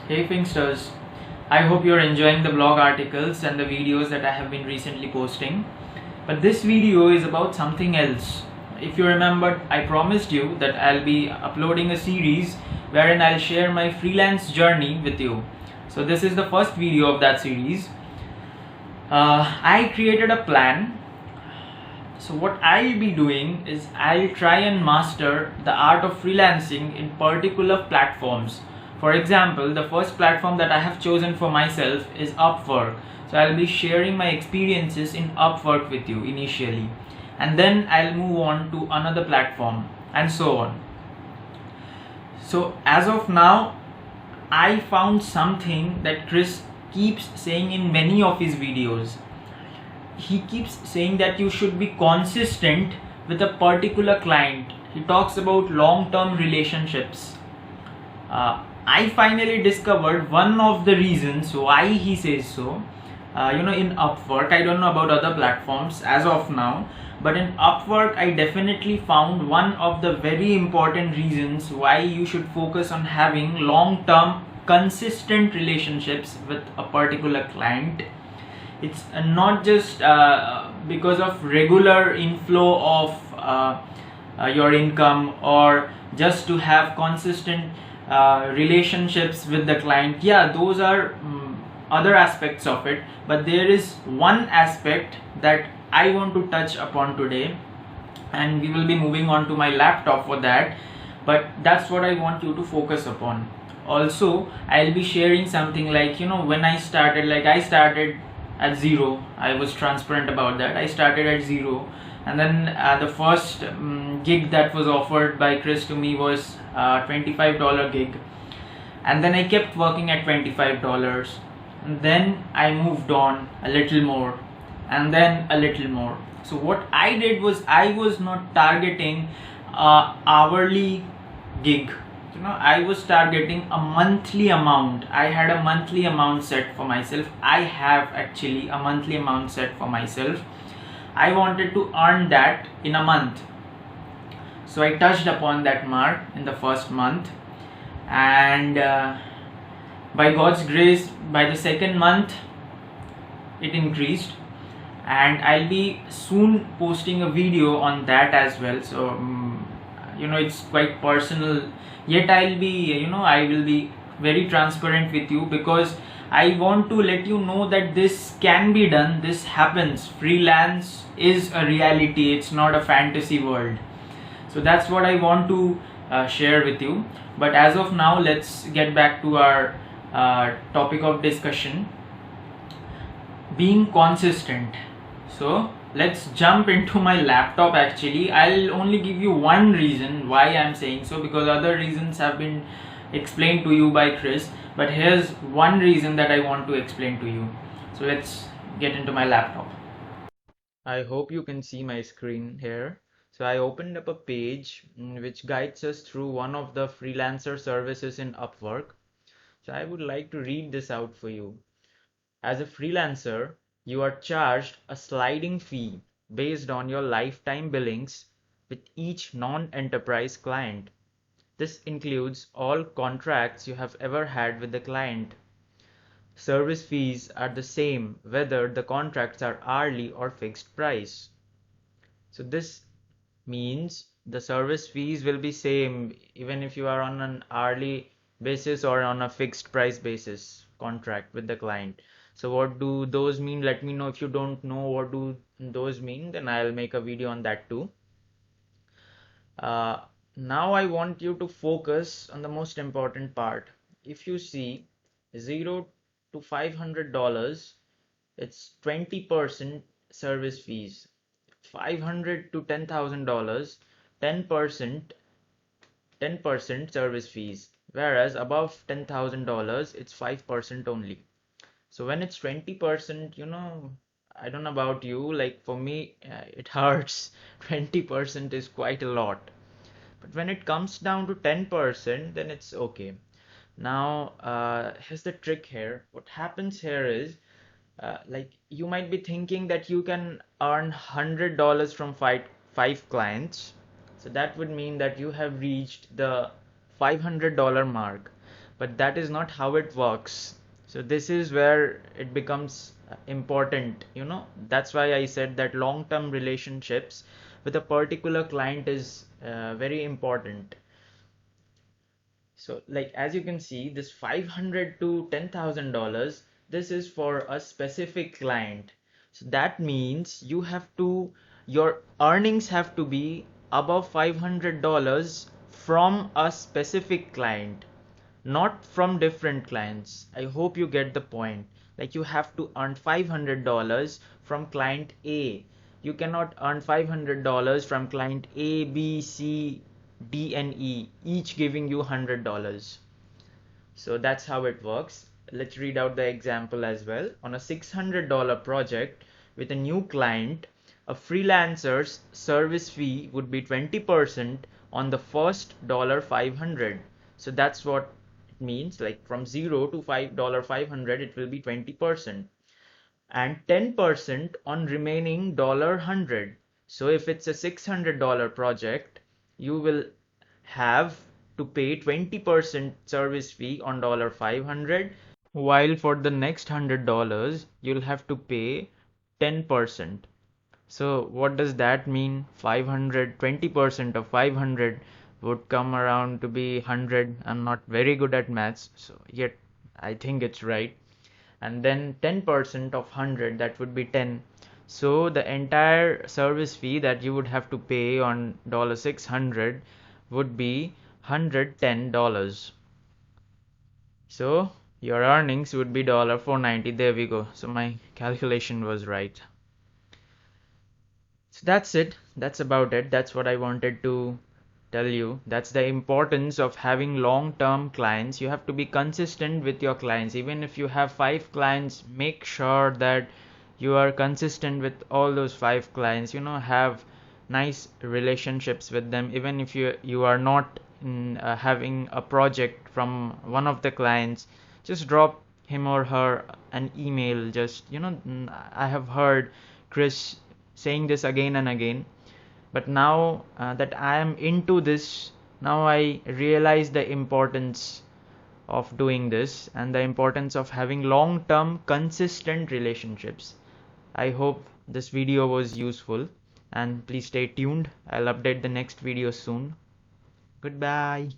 Hey Finxters, I hope you're enjoying the blog articles and the videos that I have been recently posting. But this video is about something else. If you remember, I promised you that I'll be uploading a series wherein I'll share my freelance journey with you. So this is the first video of that series. I created a plan. So what I'll be doing is I'll try and master the art of freelancing in particular platforms. For example, the first platform that I have chosen for myself is Upwork. So I'll be sharing my experiences in Upwork with you initially, and then I'll move on to another platform and so on. So as of now, I found something that Chris keeps saying in many of his videos. He keeps saying that you should be consistent with a particular client. He talks about long-term relationships. I finally discovered one of the reasons why he says so. In Upwork, I don't know about other platforms as of now, but in Upwork, I definitely found one of the very important reasons why you should focus on having long-term, consistent relationships with a particular client. It's not just because of regular inflow of your income, or just to have consistent relationships with the client. Yeah, those are other aspects of it, but there is one aspect that I want to touch upon today, and we will be moving on to my laptop for that, but that's what I want you to focus upon. Also, I'll be sharing something like, when I started at zero. I was transparent about that. I started at zero, and then the first gig that was offered by Chris to me was $25 gig, and then I kept working at $25, and then I moved on a little more, and then a little more. So what I did was I was not targeting hourly gig. I was targeting a monthly amount. I had a monthly amount set for myself. I have actually a monthly amount set for myself. I wanted to earn that in a month. So I touched upon that mark in the first month, and by God's grace, by the second month, it increased, and I'll be soon posting a video on that as well. So it's quite personal, yet I will be very transparent with you, because I want to let you know that this can be done. This happens. Freelance is a reality. It's not a fantasy world. So that's what I want to share with you. But as of now, let's get back to our topic of discussion: being consistent. So let's jump into my laptop. Actually, I'll only give you one reason why I'm saying so, because other reasons have been explained to you by Chris, but here's one reason that I want to explain to you. So let's get into my laptop. I hope you can see my screen here. So I opened up a page which guides us through one of the freelancer services in Upwork. So I would like to read this out for you. As a freelancer, you are charged a sliding fee based on your lifetime billings with each non-enterprise client. This includes all contracts you have ever had with the client. Service fees are the same whether the contracts are hourly or fixed price. So this means the service fees will be same even if you are on an hourly basis or on a fixed price basis contract with the client. So what do those mean? Let me know. If you don't know what do those mean, then I'll make a video on that too. Now I want you to focus on the most important part. If you see $0 to $500, it's 20% service fees. $500 to $10,000, 10% service fees, whereas above $10,000 it's 5% only. So when it's 20%, I don't know about you, like for me, it hurts. 20% is quite a lot. But when it comes down to 10%, then it's okay. Now, here's the trick here. What happens here is, like you might be thinking that you can earn $100 from five clients. So that would mean that you have reached the $500 mark. but that is not how it works. So this is where it becomes important, that's why I said that long-term relationships with a particular client is very important. So like as you can see, this $500 to $10,000, this is for a specific client. So that means your earnings have to be above $500 from a specific client, not from different clients. I hope you get the point. Like you have to earn $500 from client A. You cannot earn $500 from client A, B, C, D, and E, each giving you $100. So that's how it works. Let's read out the example as well. On a $600 project with a new client, a freelancer's service fee would be 20% on the first $500. So that's what it means, like from 0 to $500 it will be 20%, and 10% on remaining $100. So if it's a $600 project, you will have to pay 20% service fee on $500, while for the next $100 you'll have to pay 10%. So what does that mean? 500, 20% of 500 would come around to be 100. I'm not very good at maths, so yet I think it's right. And then 10% of 100, that would be 10. So the entire service fee that you would have to pay on $600 would be $110. So your earnings would be $490. There we go. So my calculation was right. So that's it. That's about it. That's what I wanted to tell you. That's the importance of having long-term clients. You have to be consistent with your clients. Even if you have 5 clients, make sure that you are consistent with all those 5 clients. Have nice relationships with them. Even if you are not having a project from one of the clients, just drop him or her an email. Just I have heard Chris saying this again and again, but now that I am into this, now I realize the importance of doing this and the importance of having long-term consistent relationships. I hope this video was useful, and please stay tuned. I'll update the next video soon. Goodbye.